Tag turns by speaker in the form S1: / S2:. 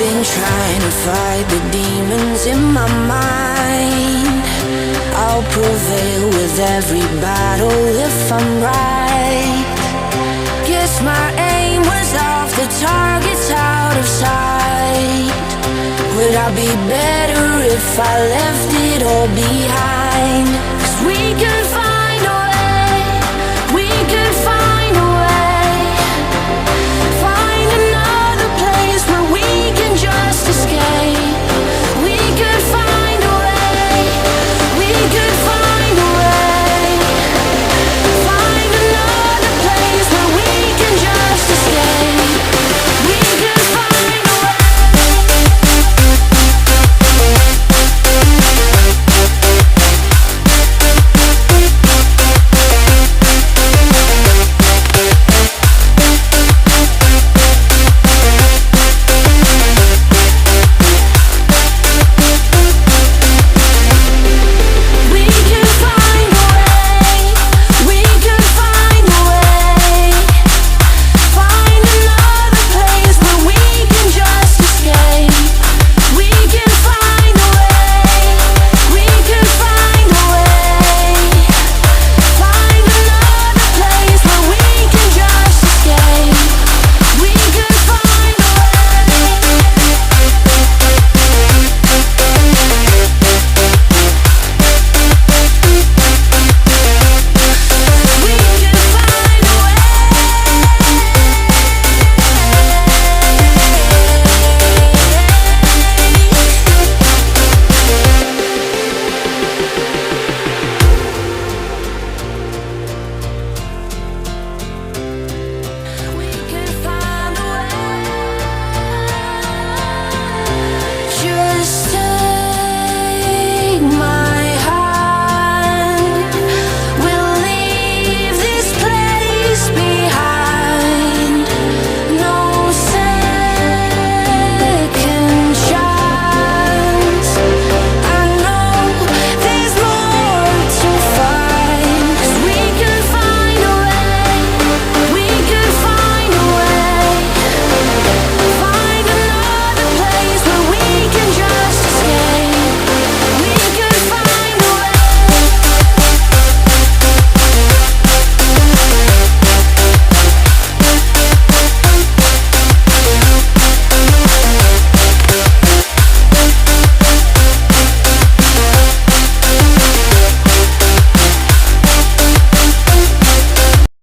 S1: been trying to fight the demons in my mind. I'll prevail with every battle if I'm right. Guess my aim was off, the target's out of sight. Would I be better if I left it all behind?